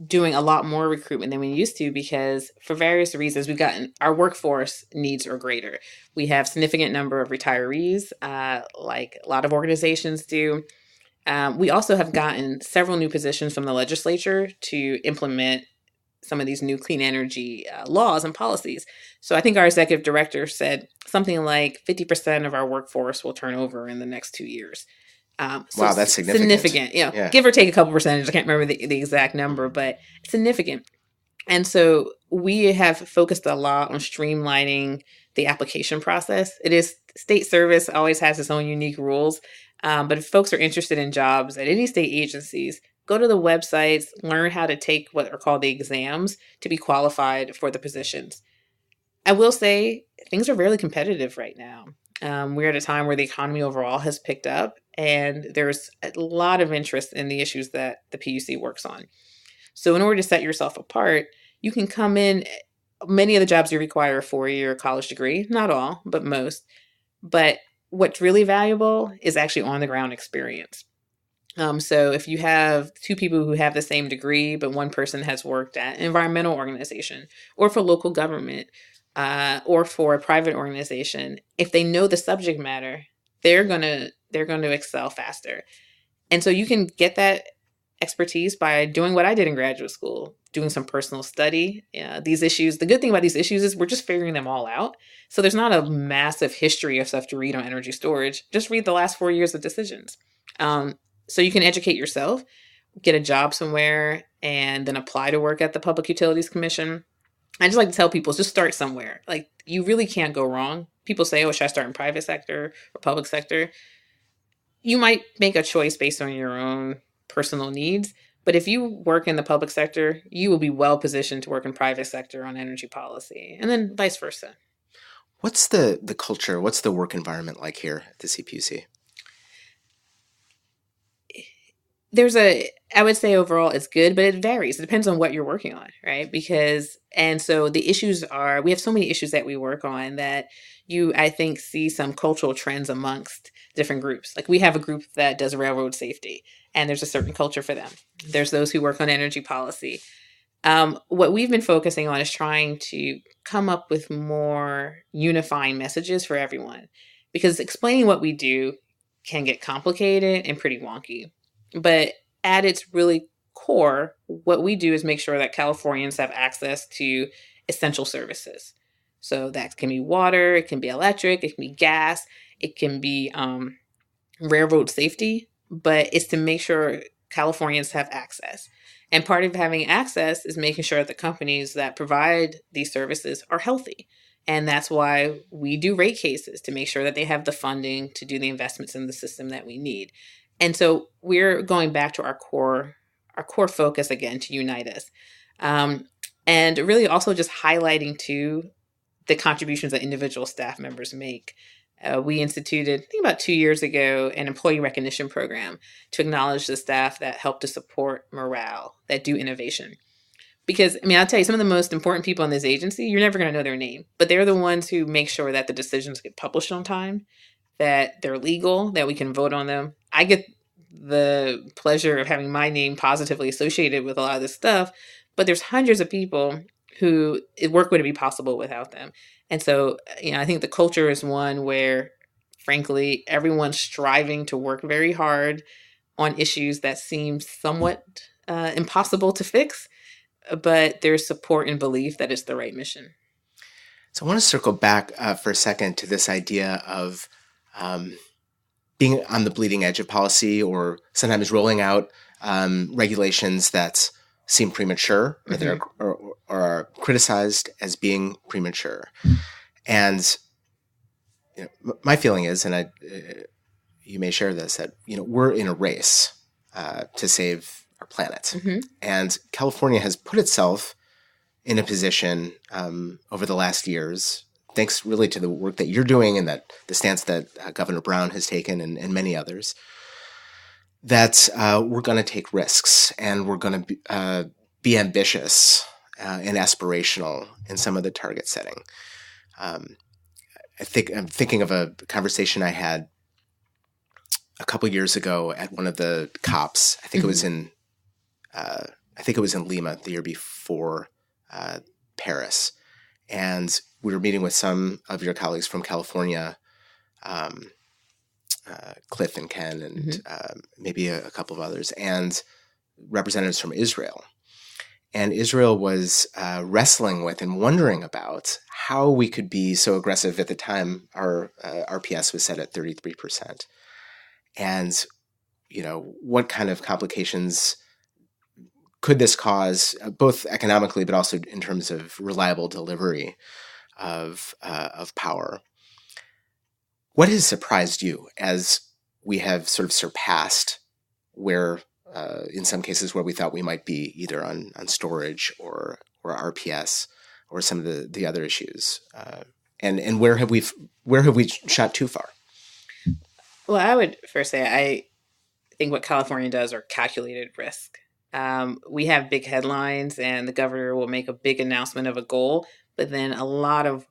doing a lot more recruitment than we used to because for various reasons, we've gotten our workforce needs are greater. We have significant number of retirees, like a lot of organizations do. We also have gotten several new positions from the legislature to implement some of these new clean energy laws and policies. So I think our executive director said something like 50% of our workforce will turn over in the next 2 years. So wow, that's significant. Yeah. Give or take a couple percentage. I can't remember the exact number, but significant. And so we have focused a lot on streamlining the application process. It is state service always has its own unique rules. But if folks are interested in jobs at any state agencies, go to the websites, learn how to take what are called the exams to be qualified for the positions. I will say things are really competitive right now. We're at a time where the economy overall has picked up and there's a lot of interest in the issues that the PUC works on. So in order to set yourself apart, you can come in, many of the jobs you require a 4-year college degree, not all, but most. But what's really valuable is actually on the ground experience. So if you have two people who have the same degree, but one person has worked at an environmental organization or for local government or for a private organization, if they know the subject matter, they're gonna excel faster. And so you can get that expertise by doing what I did in graduate school, doing some personal study. These issues, the good thing about these issues is we're just figuring them all out. So there's not a massive history of stuff to read on energy storage. Just read the last 4 years of decisions. So you can educate yourself, get a job somewhere, and then apply to work at the Public Utilities Commission. I just like to tell people, just start somewhere. Like, you really can't go wrong. People say, oh, should I start in private sector or public sector? You might make a choice based on your own personal needs. But if you work in the public sector, you will be well positioned to work in private sector on energy policy, and then vice versa. What's the culture? What's the work environment like here at the CPUC? I would say overall it's good, but it varies. It depends on what you're working on, right? And so the issues we have so many issues that we work on that I think, see some cultural trends amongst different groups. Like we have a group that does railroad safety, and there's a certain culture for them. There's those who work on energy policy. What we've been focusing on is trying to come up with more unifying messages for everyone, because explaining what we do can get complicated and pretty wonky. But at its really core, what we do is make sure that Californians have access to essential services. So that can be water, it can be electric, it can be gas, it can be railroad safety, but it's to make sure Californians have access. And part of having access is making sure that the companies that provide these services are healthy. And that's why we do rate cases, to make sure that they have the funding to do the investments in the system that we need. And so we're going back to our core focus again to unite us. And really also just highlighting too the contributions that individual staff members make. We instituted, I think about 2 years ago, an employee recognition program to acknowledge the staff that help to support morale, that do innovation. Because, I mean, I'll tell you, some of the most important people in this agency, you're never going to know their name, but they're the ones who make sure that the decisions get published on time, that they're legal, that we can vote on them. I get the pleasure of having my name positively associated with a lot of this stuff, but there's hundreds of people who work wouldn't be possible without them. And so, I think the culture is one where, frankly, everyone's striving to work very hard, on issues that seem somewhat impossible to fix, but there's support and belief that it's the right mission. So I want to circle back for a second to this idea of being on the bleeding edge of policy, or sometimes rolling out regulations that seem premature, or, Mm-hmm. or are criticized as being premature. And my feeling is, and you may share this, that we're in a race to save our planet, Mm-hmm. and California has put itself in a position over the last years, thanks really to the work that you're doing and that the stance that Governor Brown has taken, and many others, that we're going to take risks, and we're going to be ambitious and aspirational in some of the target setting. I'm thinking of a conversation I had a couple years ago at one of the COPs. I think it was in Lima the year before Paris, and we were meeting with some of your colleagues from California, Cliff and Ken, and maybe a couple of others, and representatives from Israel. And Israel was wrestling with and wondering about how we could be so aggressive. At the time, our RPS was set at 33%. And, what kind of complications could this cause, both economically, but also in terms of reliable delivery of power? What has surprised you as we have sort of surpassed where, in some cases, where we thought we might be, either on storage or RPS or some of the other issues, and where have we shot too far? Well, I would first say I think what California does are calculated risk. We have big headlines, and the governor will make a big announcement of a goal, but then a lot of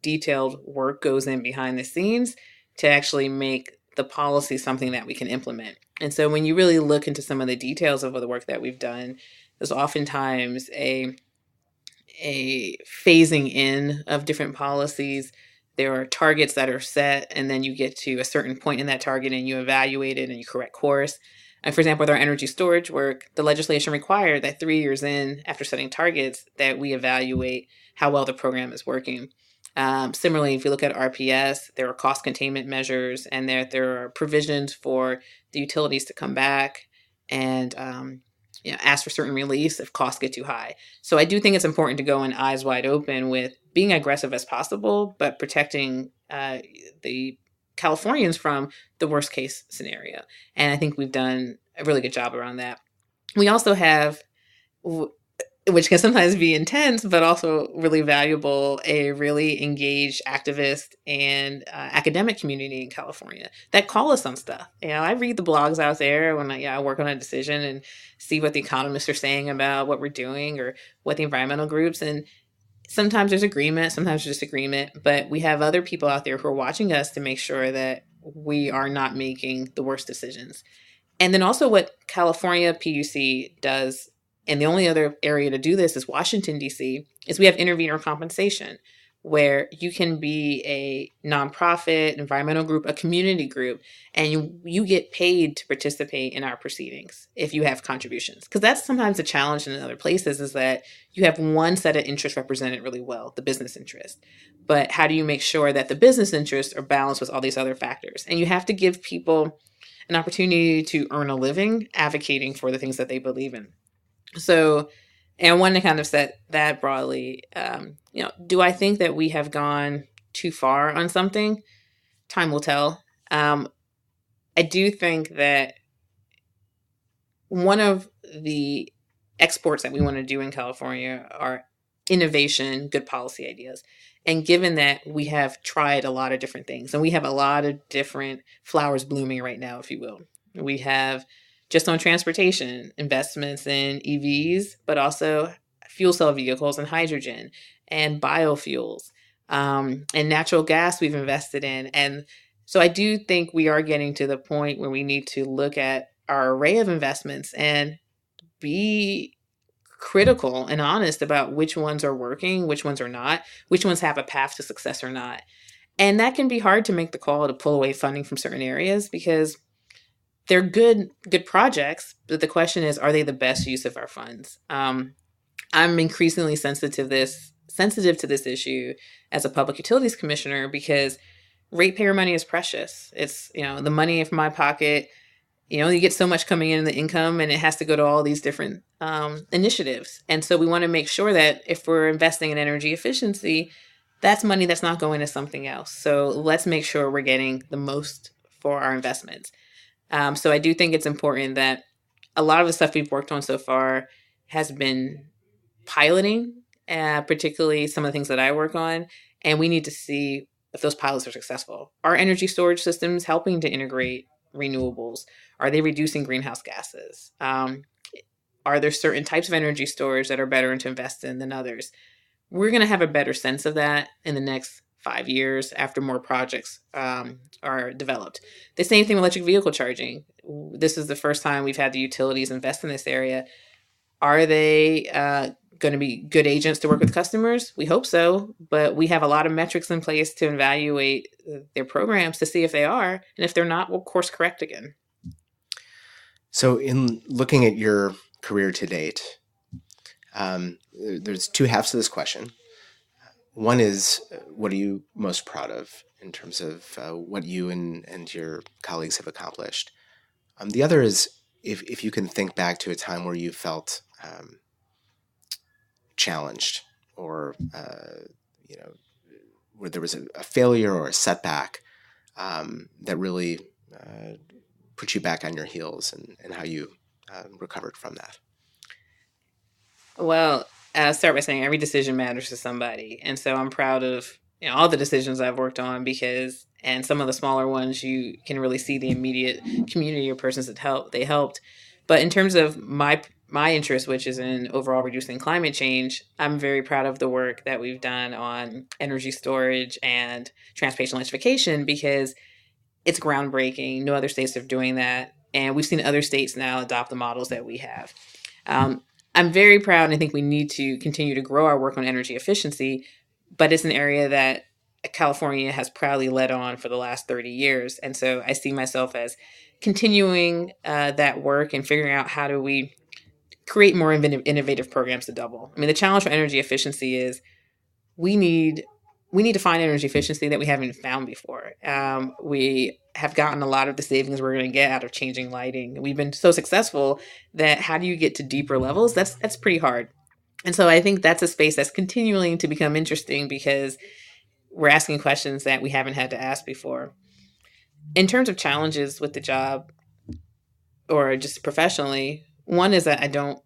detailed work goes in behind the scenes to actually make the policy something that we can implement. And so when you really look into some of the details of the work that we've done, there's oftentimes a phasing in of different policies. There are targets that are set, and then you get to a certain point in that target and you evaluate it and you correct course. And for example, with our energy storage work, the legislation required that 3 years in, after setting targets, that we evaluate how well the program is working. Similarly, if you look at RPS, there are cost containment measures, and there are provisions for the utilities to come back and ask for certain reliefs if costs get too high. So I do think it's important to go in eyes wide open with being aggressive as possible, but protecting the Californians from the worst case scenario. And I think we've done a really good job around that. We also have, which can sometimes be intense, but also really valuable, a really engaged activist and academic community in California that call us on stuff. I read the blogs out there when I work on a decision and see what the economists are saying about what we're doing or what the environmental groups, and sometimes there's agreement, sometimes there's disagreement, but we have other people out there who are watching us to make sure that we are not making the worst decisions. And then also what California PUC does, and the only other area to do this is Washington, D.C., is we have intervener compensation, where you can be a nonprofit, environmental group, a community group, and you get paid to participate in our proceedings if you have contributions. Because that's sometimes a challenge in other places, is that you have one set of interests represented really well, the business interest. But how do you make sure that the business interests are balanced with all these other factors? And you have to give people an opportunity to earn a living advocating for the things that they believe in. So, and I want to kind of set that broadly. Do I think that we have gone too far on something? Time will tell. I do think that one of the exports that we want to do in California are innovation, good policy ideas. And given that we have tried a lot of different things, and we have a lot of different flowers blooming right now, if you will. We have, just on transportation, investments in EVs, but also fuel cell vehicles and hydrogen and biofuels, and natural gas we've invested in. And so I do think we are getting to the point where we need to look at our array of investments and be critical and honest about which ones are working, which ones are not, which ones have a path to success or not. And that can be hard to make the call to pull away funding from certain areas, because they're good projects, but the question is, are they the best use of our funds? I'm increasingly sensitive to this issue as a public utilities commissioner because ratepayer money is precious. It's, the money from my pocket. You get so much coming in the income, and it has to go to all these different initiatives. And so we want to make sure that if we're investing in energy efficiency, that's money that's not going to something else. So let's make sure we're getting the most for our investments. So I do think it's important that a lot of the stuff we've worked on so far has been piloting, particularly some of the things that I work on, and we need to see if those pilots are successful. Are energy storage systems helping to integrate renewables? Are they reducing greenhouse gases? Are there certain types of energy storage that are better to invest in than others? We're going to have a better sense of that in the next 5 years after more projects are developed. The same thing with electric vehicle charging. This is the first time we've had the utilities invest in this area. Are they going to be good agents to work with customers? We hope so, but we have a lot of metrics in place to evaluate their programs to see if they are, and if they're not, we'll course correct again. So in looking at your career to date, there's two halves to this question. One is, what are you most proud of in terms of what you and your colleagues have accomplished? The other is, if you can think back to a time where you felt challenged, or where there was a failure or a setback that really put you back on your heels, and how you recovered from that. Well, I'll start by saying every decision matters to somebody. And so I'm proud of all the decisions I've worked on, and some of the smaller ones, you can really see the immediate community or persons that helped. But in terms of my interest, which is in overall reducing climate change, I'm very proud of the work that we've done on energy storage and transportation electrification, because it's groundbreaking. No other states are doing that. And we've seen other states now adopt the models that we have. I'm very proud, and I think we need to continue to grow our work on energy efficiency, but it's an area that California has proudly led on for the last 30 years. And so I see myself as continuing that work and figuring out how do we create more innovative programs to double. I mean, the challenge for energy efficiency is we need to find energy efficiency that we haven't found before. We have gotten a lot of the savings we're going to get out of changing lighting. We've been so successful that how do you get to deeper levels? That's pretty hard. And so I think that's a space that's continuing to become interesting, because we're asking questions that we haven't had to ask before. In terms of challenges with the job, or just professionally, one is that I don't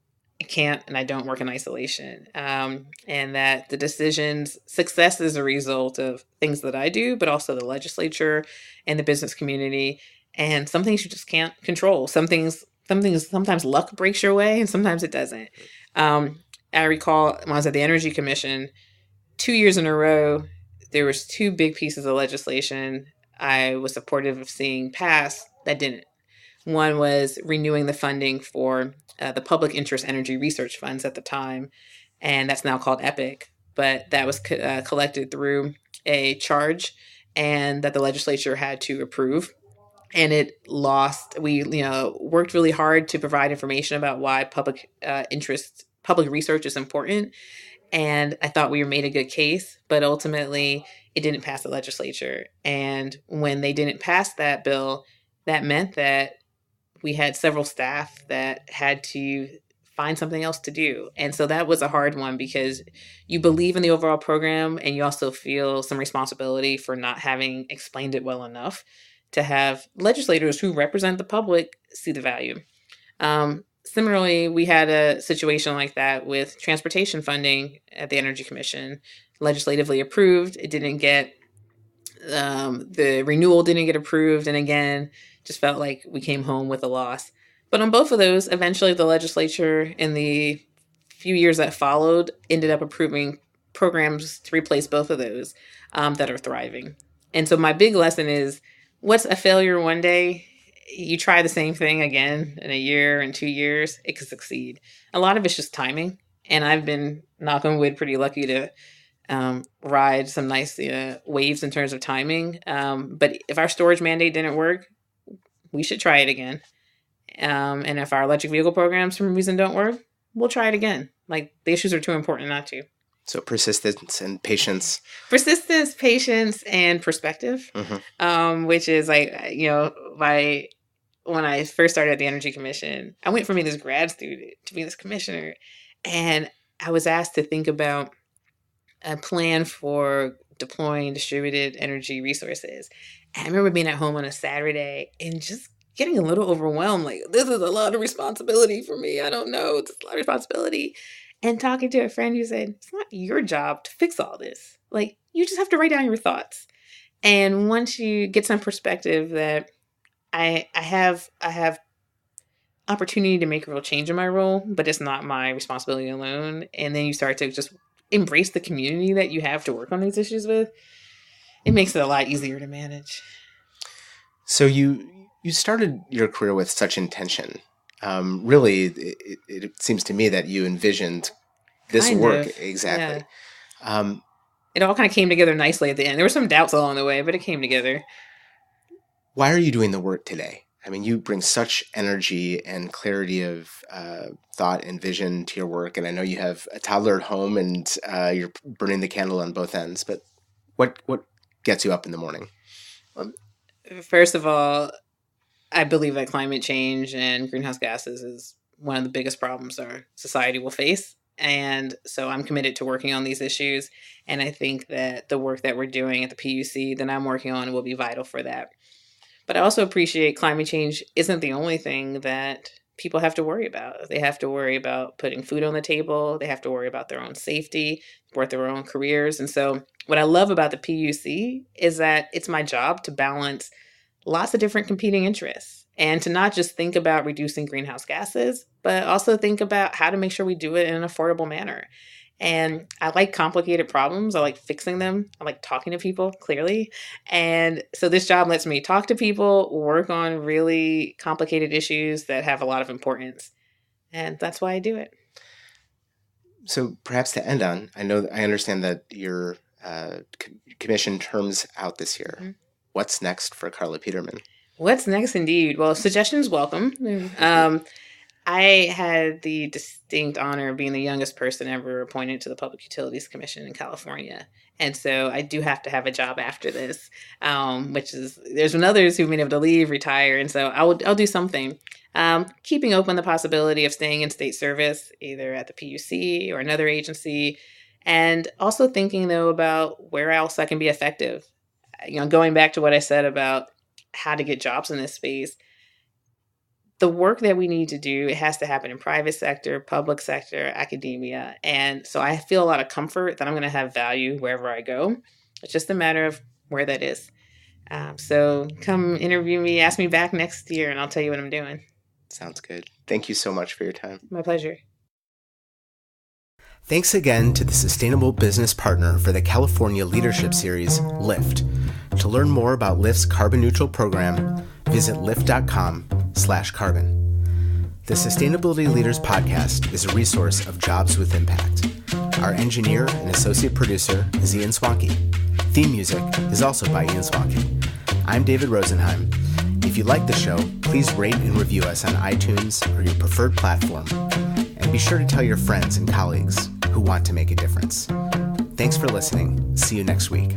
work in isolation. And that the decisions, success is a result of things that I do, but also the legislature and the business community. And some things you just can't control. Sometimes luck breaks your way, and sometimes it doesn't. I recall when I was at the Energy Commission, 2 years in a row, there was two big pieces of legislation I was supportive of seeing pass that didn't. One was renewing the funding for the public interest energy research funds at the time, and that's now called EPIC. But that was collected through a charge, and that the legislature had to approve. And it lost. We worked really hard to provide information about why public research is important, and I thought we made a good case. But ultimately, it didn't pass the legislature. And when they didn't pass that bill, that meant that we had several staff that had to find something else to do. And so that was a hard one, because you believe in the overall program, and you also feel some responsibility for not having explained it well enough to have legislators who represent the public see the value. Similarly, we had a situation like that with transportation funding at the Energy Commission, legislatively approved. It didn't get, the renewal didn't get approved. And again, just felt like we came home with a loss. But on both of those, eventually the legislature in the few years that followed ended up approving programs to replace both of those that are thriving. And so my big lesson is, what's a failure one day? You try the same thing again in a year and 2 years, it could succeed. A lot of it's just timing. And I've been, knock on wood, pretty lucky to ride some nice waves in terms of timing. But if our storage mandate didn't work, we should try it again. And if our electric vehicle programs for some reason don't work, we'll try it again. Like, the issues are too important not to. So persistence and patience. Persistence, patience, and perspective, which is like, when I first started at the Energy Commission, I went from being this grad student to being this commissioner. And I was asked to think about a plan for deploying distributed energy resources. And I remember being at home on a Saturday and just getting a little overwhelmed. Like, this is a lot of responsibility for me. I don't know. It's a lot of responsibility. And talking to a friend who said, it's not your job to fix all this. Like, you just have to write down your thoughts. And once you get some perspective that I have opportunity to make a real change in my role, but it's not my responsibility alone. And then you start to just embrace the community that you have to work on these issues with. It makes it a lot easier to manage. So you started your career with such intention. Really, it seems to me that you envisioned this work. Exactly. Yeah. It all kind of came together nicely at the end. There were some doubts along the way, but it came together. Why are you doing the work today? I mean, you bring such energy and clarity of thought and vision to your work. And I know you have a toddler at home and you're burning the candle on both ends. But what gets you up in the morning? First of all, I believe that climate change and greenhouse gases is one of the biggest problems our society will face. And so I'm committed to working on these issues. And I think that the work that we're doing at the PUC that I'm working on will be vital for that. But I also appreciate climate change isn't the only thing that people have to worry about. They have to worry about putting food on the table. They have to worry about their own safety, support their own careers. And so what I love about the PUC is that it's my job to balance lots of different competing interests and to not just think about reducing greenhouse gases, but also think about how to make sure we do it in an affordable manner. And I like complicated problems. I like fixing them. I like talking to people, clearly. And so this job lets me talk to people, work on really complicated issues that have a lot of importance. And that's why I do it. So perhaps to end on, I understand that your commission terms out this year. Mm-hmm. What's next for Carla Peterman? What's next, indeed? Well, suggestions welcome. I had the distinct honor of being the youngest person ever appointed to the Public Utilities Commission in California. And so I do have to have a job after this, which is, there's been others who've been able to leave, retire. And so I'll do something. Keeping open the possibility of staying in state service, either at the PUC or another agency. And also thinking, though, about where else I can be effective. Going back to what I said about how to get jobs in this space, the work that we need to do, it has to happen in private sector, public sector, academia. And so I feel a lot of comfort that I'm going to have value wherever I go. It's just a matter of where that is. So come interview me, ask me back next year, and I'll tell you what I'm doing. Sounds good. Thank you so much for your time. My pleasure. Thanks again to the Sustainable Business Partner for the California Leadership Series, LIFT. To learn more about LIFT's carbon neutral program, visit lift.com/carbon. The Sustainability Leaders Podcast is a resource of Jobs with Impact. Our engineer and associate producer is Ian Swanke. Theme music is also by Ian Swanke. I'm David Rosenheim. If you like the show, please rate and review us on iTunes or your preferred platform. And be sure to tell your friends and colleagues who want to make a difference. Thanks for listening. See you next week.